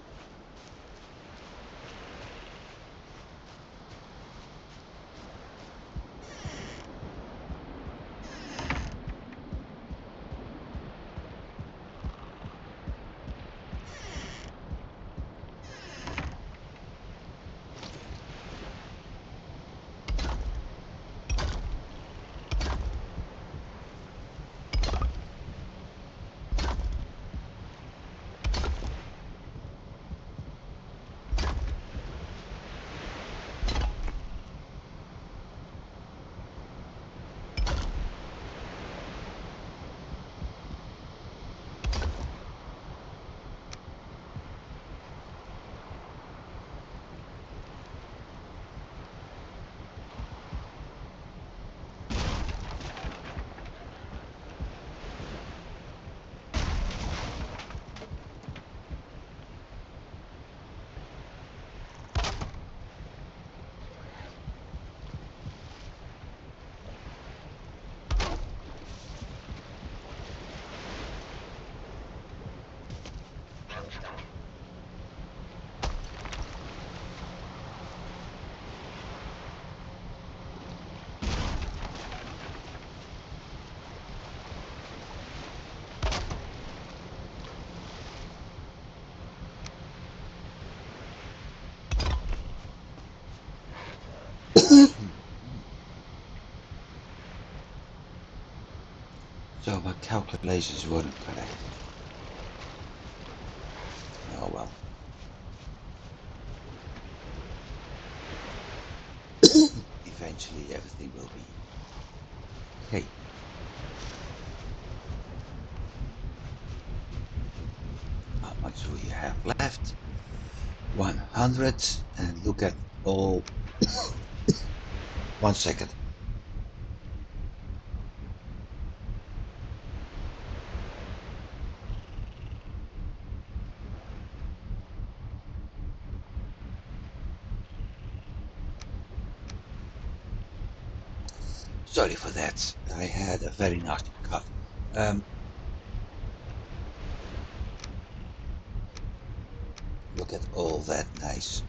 So my calculations weren't correct. Oh well. Eventually everything will be okay. How much do we have left? 100, and look at all. 1 second. Sorry for that. I had a very nasty cough. Look at all that nice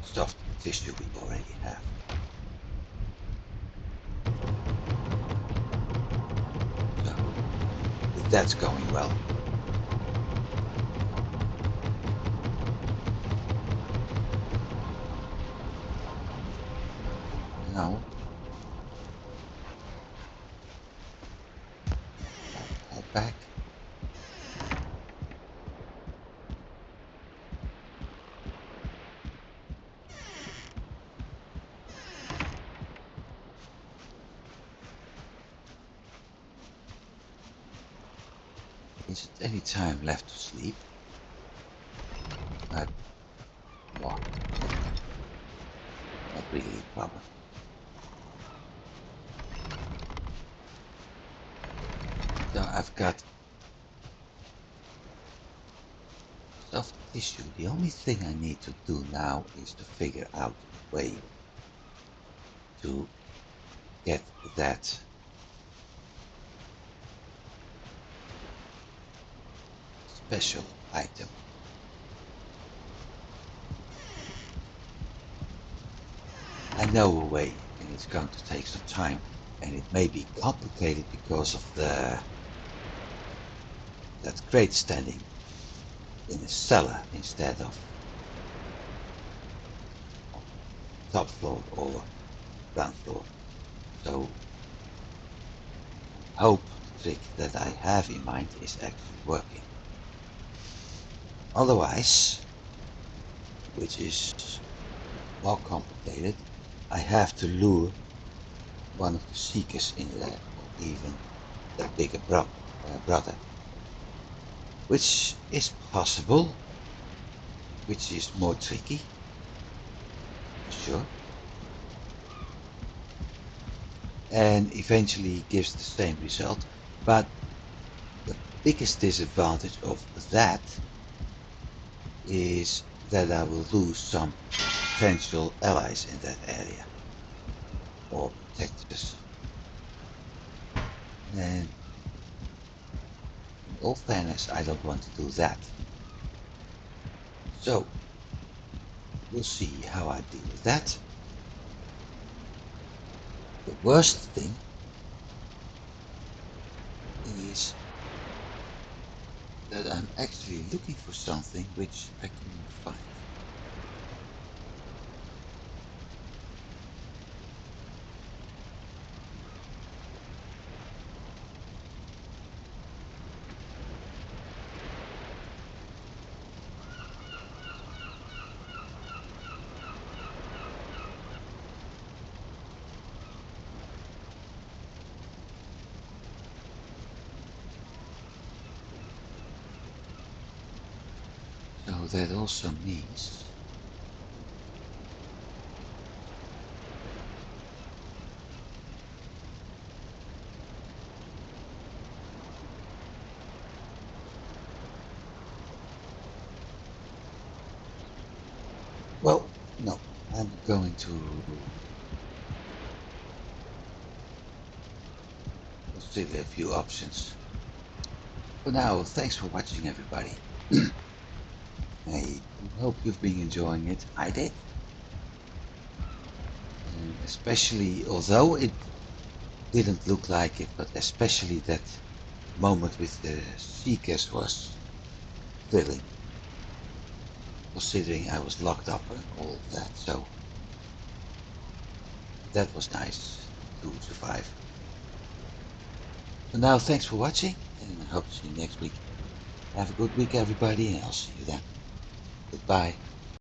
soft tissue we already have. So, if that's going well. Now, head back. Is it any time left to sleep? Well, not really a problem. So I've got soft tissue. The only thing I need to do now is to figure out a way to get that special item. I know a way, and it's going to take some time, and it may be complicated because of that crate standing in a cellar instead of top floor or ground floor. So hope the trick that I have in mind is actually working. Otherwise, which is more complicated, I have to lure one of the seekers in there, or even the bigger brother. Which is possible, which is more tricky, sure. And eventually gives the same result, but the biggest disadvantage of that is that I will lose some potential allies in that area. or protect us. And in all fairness, I don't want to do that. So we'll see how I deal with that. The worst thing is that I'm actually looking for something which I couldn't find. So that also means well, no, I'm going to consider a few options. For now, thanks for watching everybody. I hope you've been enjoying it. I did. And especially, although it didn't look like it, but especially that moment with the seekers was thrilling. Considering I was locked up and all of that, so that was nice to survive. For now, thanks for watching, and I hope to see you next week. Have a good week, everybody, and I'll see you then. Goodbye.